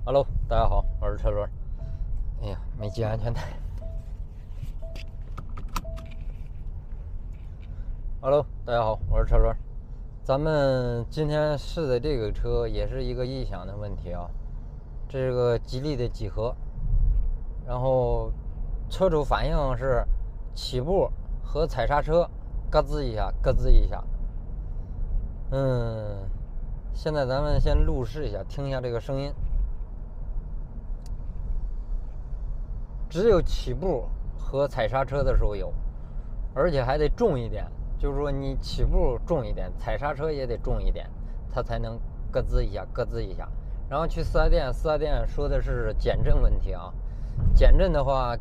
Hello，大家好，我是车轮。哎呀，没系安全带。Hello，大家好，我是车轮。咱们今天试的这个车也是一个异响的问题啊，这是个吉利的几何，然后车主反映是起步和踩刹车咯吱一下，咯吱一下。现在咱们先录试一下，听一下这个声音。只有起步和踩刹车的时候有，而且还得重一点，就是说你起步重一点，踩刹车也得重一点，它才能咯吱一下，咯吱一下。然后去四 S 店，四 S 店说的是减震问题啊，减震的话，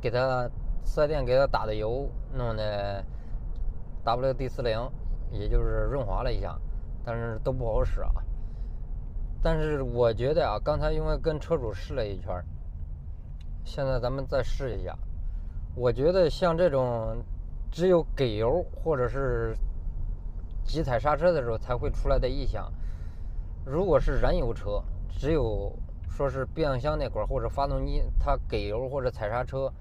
四 S 店给他打的油弄的 WD-40，也就是润滑了一下，但是都不好使啊。但是我觉得啊，刚才因为跟车主试了一圈，现在咱们再试一下。我觉得像这种只有给油或者是急踩刹车的时候才会出来的异响，如果是燃油车，只有说是变速箱那块或者发动机它给油或者踩刹车，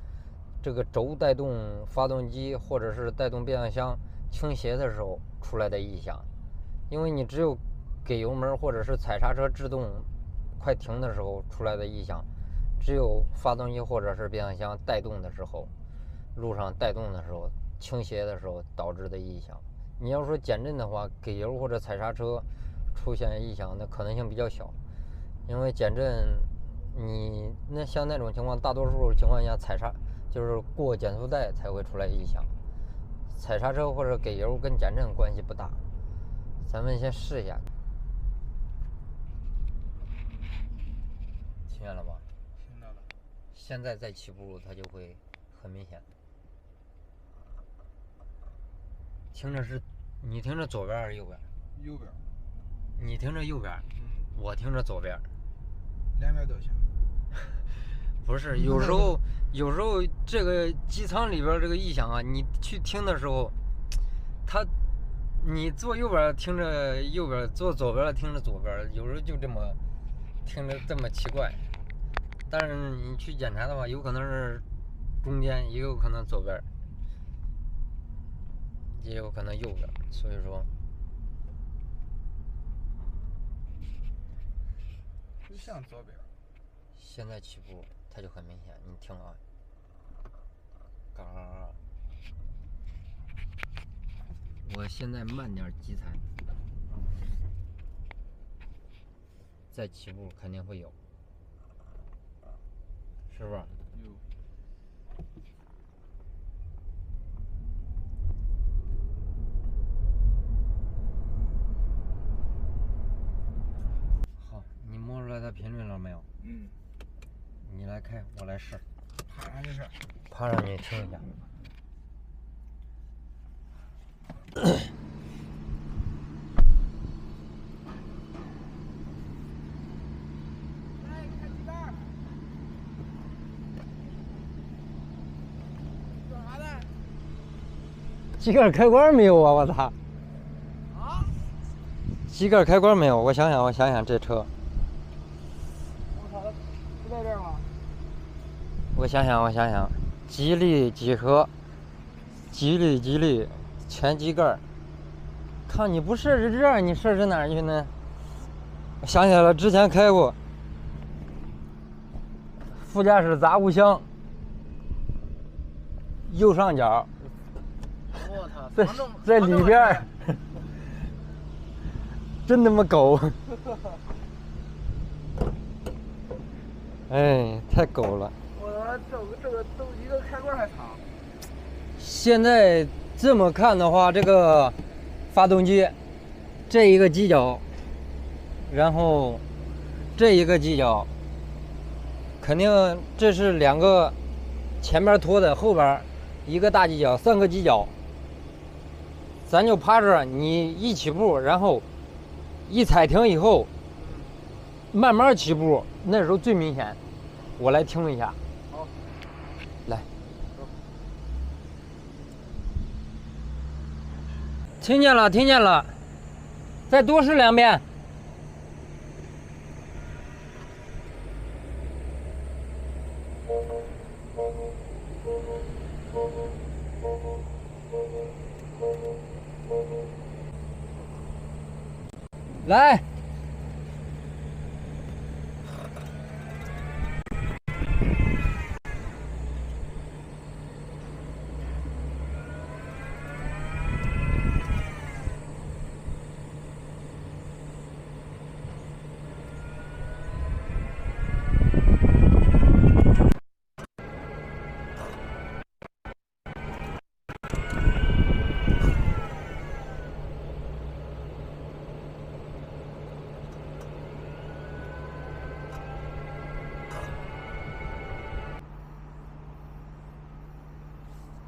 这个轴带动发动机或者是带动变速箱倾斜的时候出来的异响。因为你只有给油门或者是踩刹车制动快停的时候出来的异响，只有发动机或者是变速箱带动的时候，路上带动的时候倾斜的时候导致的异响。你要说减震的话，给油或者踩刹车出现异响的可能性比较小，因为减震你像那种情况，大多数情况下就是过减速带才会出来异响，踩刹车或者给油跟减震关系不大。咱们先试一下，听见了吗？听到了。现在再起步它就会很明显。你听着左边还是右边？右边。你听着右边，我听着左边。两边都行。不是，有时候这个机舱里边这个异响啊，你去听的时候，你坐右边听着右边，坐左边听着左边，有时候就这么听着这么奇怪。但是你去检查的话，有可能是中间，也有可能左边，也有可能右边，所以说就像左边。现在起步它就很明显，你听啊，嘎嘎嘎。我现在慢点急踩，再起步肯定会有，是不是？有。好，你摸出来它频率了没有？你来开，我来试。爬上去是。爬上去听一下。机盖开关没有啊！我操！啊？机盖开关没有？我想想这车。我操，不在这儿吗？我想想，吉利几何，吉利，前机盖。看你不设置这儿，你设置哪儿去呢？我想起来了，之前开过。副驾驶杂物箱，右上角。我操，在里边。真他妈狗！哎，太狗了！我操，这个都一个开关还长。现在这么看的话，这个发动机这一个机脚，然后这一个机脚，肯定这是两个前面拖的，后边一个大机脚，3个机脚。咱就趴着，你一起步，然后一踩停以后，慢慢起步，那时候最明显。我来听一下。好，来，听见了，再多试2遍。来。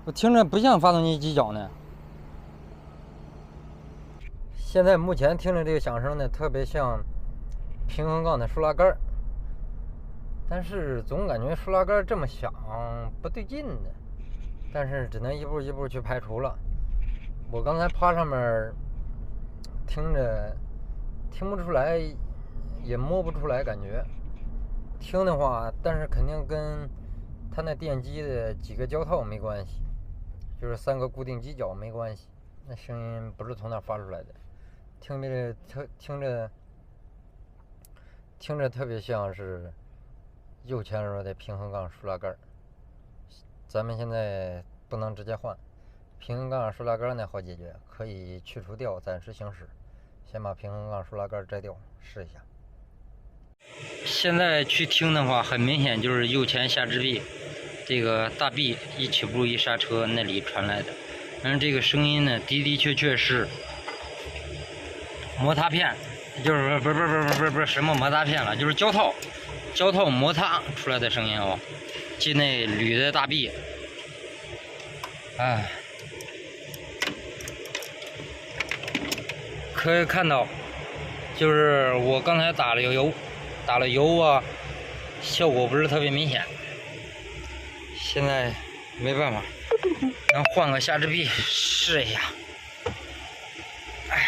我听着不像发动机机脚呢。现在目前听着这个响声呢，特别像平衡杠的输拉杆，但是总感觉输拉杆这么响不对劲呢。但是只能一步一步去排除了。我刚才趴上面听着，听不出来，也摸不出来感觉。听的话，但是肯定跟它那电机的几个胶套没关系，就是3个固定机脚没关系。那声音不是从那发出来的，听着特别像是右前轮的平衡杠输拉杆。咱们现在不能直接换，平衡杠输拉杆呢好解决，可以去除掉暂时行驶。先把平衡杠输拉杆摘掉，试一下。现在去听的话，很明显就是右前下支臂这个大臂一起步一刹车那里传来的。但是这个声音呢，的确是摩擦片，就是不是什么摩擦片了，就是胶套摩擦出来的声音哦。进那铝的大臂，哎，可以看到，就是我刚才打了油啊，效果不是特别明显。现在没办法，咱换个下支臂试一下。哎呀，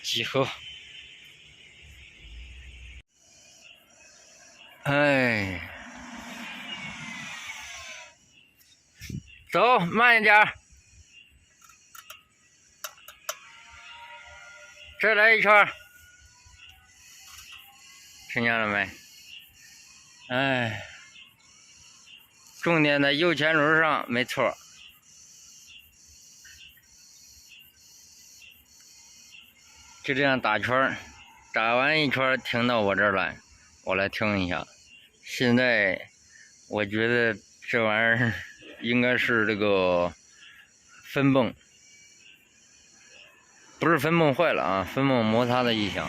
几何。哎，走，慢一点。再来一圈，听见了没？哎，重点在右前轮上，没错。就这样打圈，打完一圈停到我这儿来，我来听一下。现在我觉得这玩意儿应该是这个分泵，不是分泵坏了啊，分泵摩擦的异响。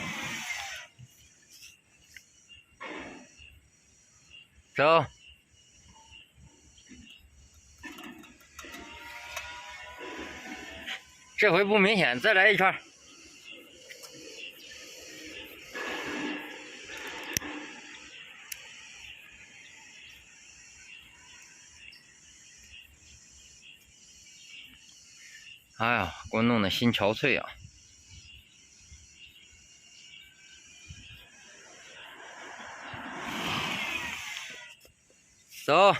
走，这回不明显，再来一圈。哎呀，给我弄得心憔悴啊！走，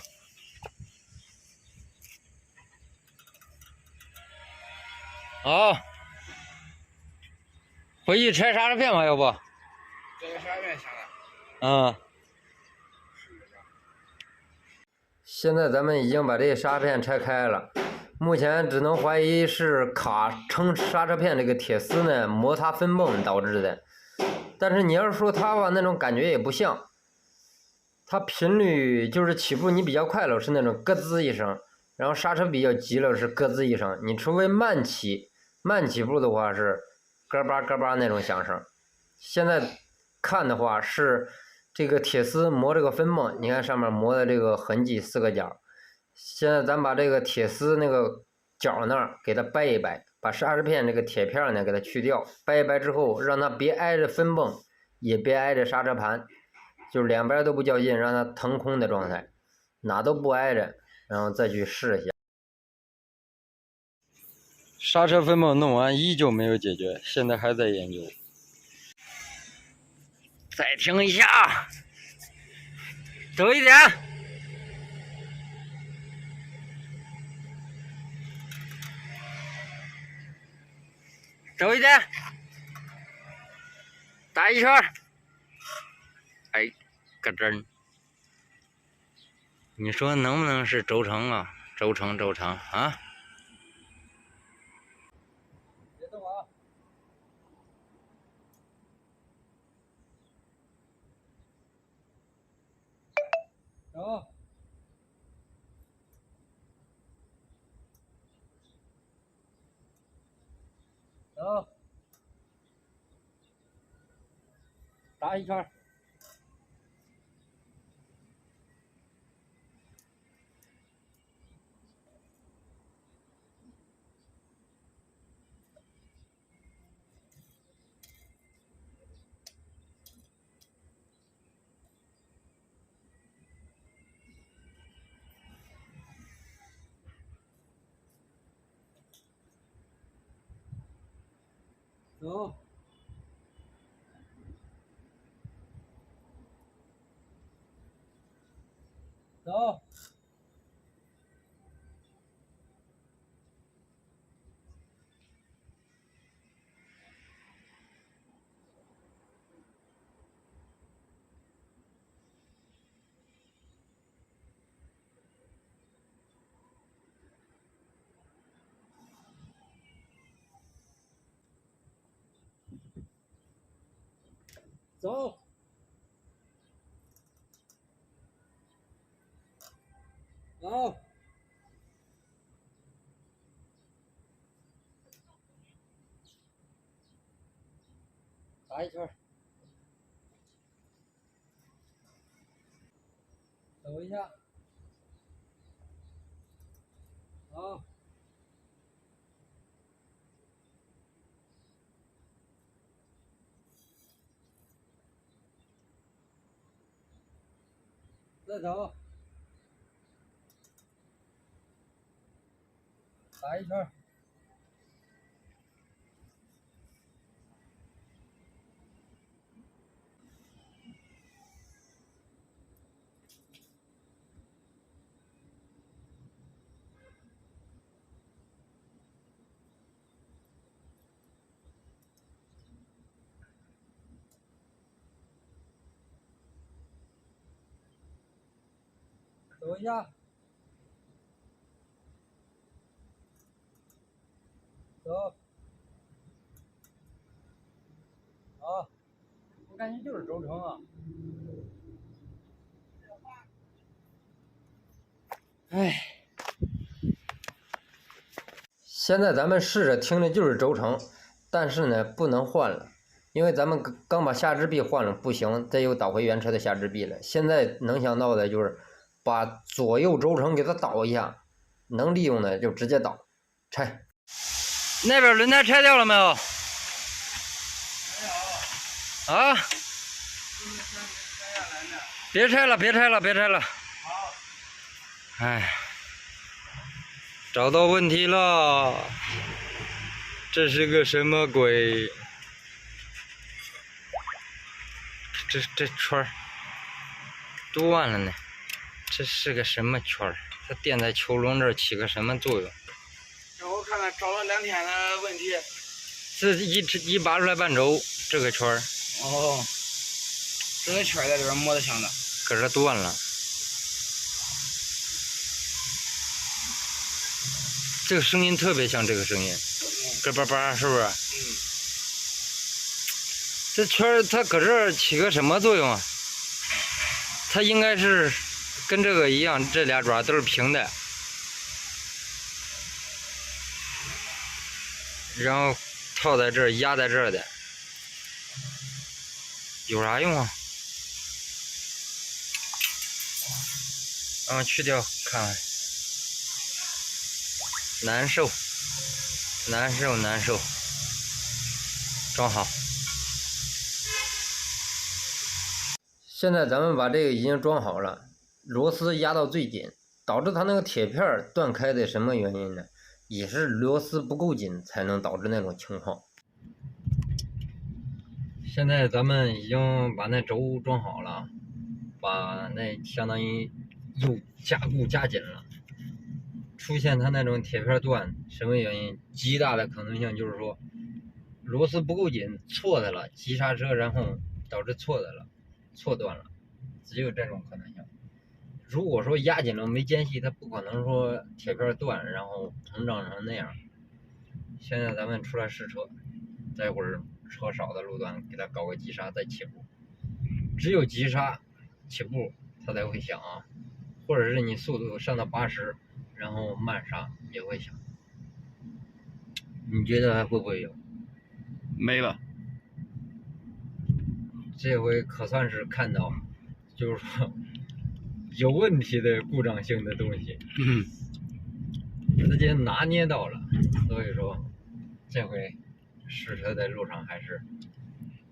好，回去拆刹车片吧，要不？这个刹车片响了。嗯。现在咱们已经把这个刹车片拆开了，目前只能怀疑是卡撑刹车片这个铁丝呢摩擦分泵导致的。但是你要是说它吧，那种感觉也不像。它频率就是起步你比较快了是那种咯吱一声，然后刹车比较急了是咯吱一声。你除非慢起步的话是咯巴咯巴那种响声。现在看的话是这个铁丝磨这个分泵，你看上面磨的这个痕迹4个角。现在咱把这个铁丝那个角那儿给它掰一掰，把刹车片这个铁片呢给它去掉，掰一掰之后让它别挨着分泵，也别挨着刹车盘，就是两边都不较劲，让它腾空的状态，哪都不挨着，然后再去试一下。刹车分泵弄完依旧没有解决，现在还在研究。再停一下，走一点，走一点，打一圈，哎，咯噔，你说能不能是轴承啊？轴承啊！别动啊！走。走。打一圈。走。走。走。走。打一圈。走一下。好。再走。打一圈。走一下。走。好，我感觉就是轴承啊。哎，现在咱们试着听的就是轴承，但是呢不能换了，因为咱们刚把下支臂换了，不行，再又倒回原车的下支臂了。现在能想到的就是把左右轴承给它倒一下，能利用的就直接倒拆。那边轮胎拆掉了没有？啊！别拆了，别拆了，别拆了。好。哎，找到问题了，这是个什么鬼？这圈儿断了呢，这是个什么圈儿？它垫在球笼这儿起个什么作用？让我看看，找了2天的问题。这一拔出来半轴，这个圈儿。哦，这个圈在这边磨的香的。搁这断了。这个声音特别像这个声音，咯叭叭，是不是？嗯。这圈儿它搁这儿起个什么作用啊？它应该是跟这个一样，这俩爪都是平的，然后套在这儿，压在这儿的，有啥用啊？去掉看看，难受，难受，难受，装好。现在咱们把这个已经装好了，螺丝压到最紧，导致它那个铁片断开的什么原因呢？也是螺丝不够紧才能导致那种情况。现在咱们已经把那轴装好了，把那相当于又加固加紧了。出现它那种铁片断，什么原因？极大的可能性就是说螺丝不够紧，错的了，急刹车，然后导致错的了，错断了，只有这种可能性。如果说压紧了没间隙，它不可能说铁片断，然后膨胀成那样。现在咱们出来试车，待会儿车少的路段给它搞个急刹再起步，只有急刹起步它才会响啊，或者是你速度上到80，然后慢刹也会响。你觉得还会不会有？没了。这回可算是看到，就是说有问题的故障性的东西，直接拿捏到了。所以说，这回试车在路上还是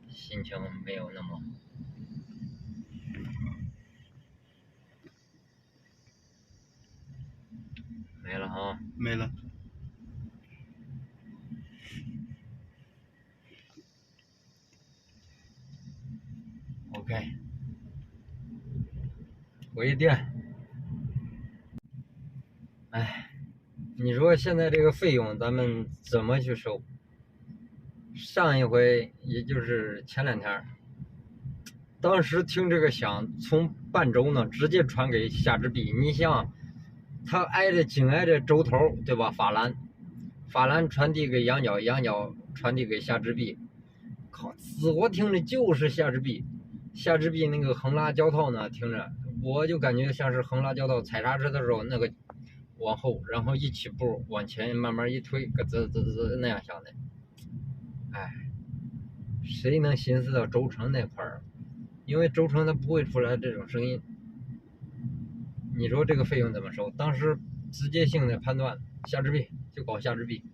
心情没有那么。没了啊，没了。OK， 回电。哎，你说现在这个费用咱们怎么去收？上一回也就是前2天，当时听这个响，从半轴呢直接传给下支臂。你像它紧挨着轴头，对吧？法兰传递给仰角，仰角传递给下支臂。靠，我听着就是下支臂。下支臂那个横拉胶套呢，听着我就感觉像是横拉胶套踩刹车的时候那个往后，然后一起步往前慢慢一推，咯吱吱吱那样响的。哎，谁能寻思到轴承那块儿？因为轴承它不会出来这种声音。你说这个费用怎么收？当时直接性的判断，下支臂就搞下支臂，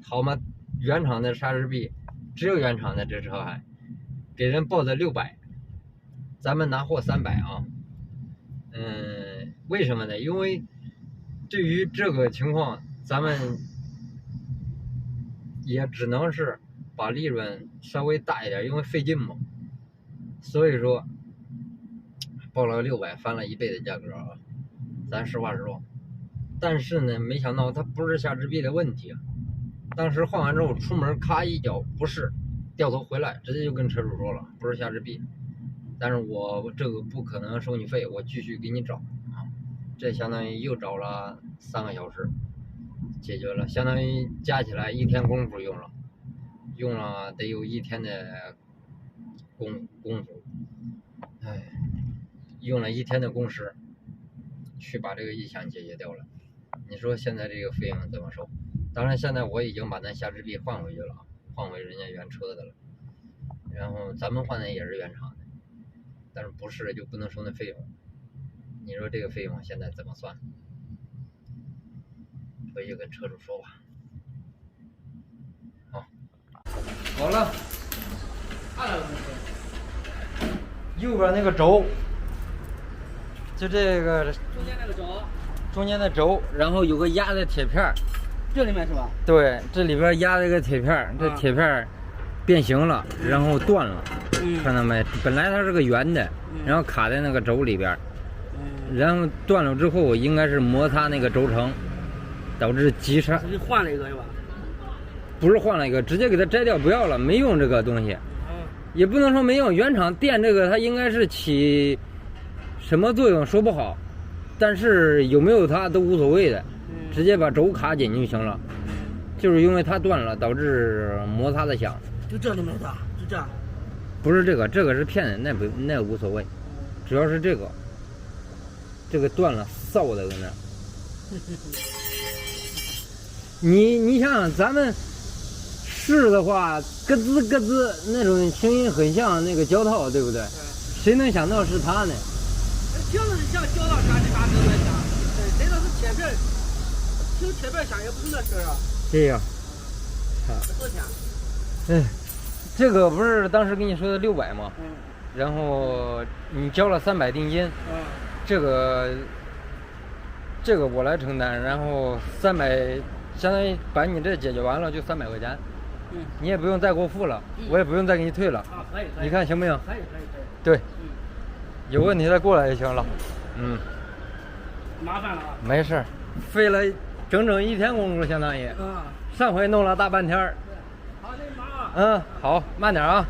好吗？原厂的刹支臂，只有原厂的这车还给人报的600，咱们拿货300啊。为什么呢？因为对于这个情况，咱们也只能是把利润稍微大一点，因为费劲嘛。所以说报了600，翻了1倍的价格啊，咱实话实说。但是呢，没想到它不是下支臂的问题啊。当时换完之后出门，咔一脚不是，掉头回来，直接就跟车主说了，不是下支臂。但是我这个不可能收你费，我继续给你找啊。这相当于又找了3个小时，解决了，相当于加起来1天功夫用了得有1天的功夫，哎，用了1天的工时去把这个异响解决掉了。你说现在这个费用怎么收？当然现在我已经把那下支臂换回去了，换回人家原车的了，然后咱们换的也是原厂的，但是不是就不能收那费用。你说这个费用现在怎么算？回去跟车主说吧。好了，右边那个轴，就这个中间那个轴，中间的轴，然后有个压的铁片儿。这里面是吧？对，这里边压了一个铁片儿，这铁片儿变形了，然后断了。看到没？本来它是个圆的，然后卡在那个轴里边，然后断了之后应该是摩擦那个轴承，导致急刹。直接换了一个是吧？不是换了一个，直接给它摘掉不要了，没用这个东西。也不能说没用，原厂电这个它应该是起什么作用说不好，但是有没有它都无所谓的，直接把轴卡紧就行了。就是因为它断了，导致摩擦的响。就这里面的，就这样。不是这个是骗人，那无所谓，主要是这个断了，臊的搁那。你想想咱们试的话，咯吱咯吱那种声音很像那个胶套，对不对？谁能想到是它呢？听着像胶套啥的啥的响，谁道是铁片？听铁片响也不是那声啊。这样。多少钱？哎，这个不是当时跟你说的600吗？然后你交了300定金。这个我来承担，然后300相当于把你这解决完了就300块钱，你也不用再给我付了，我也不用再给你退了。啊，可以可以。你看行不行？可以。对，嗯，有问题再过来就行了。麻烦了啊。没事儿，费了整整1天功夫，相当于。啊，上回弄了大半天儿。好，那忙啊。好，慢点啊。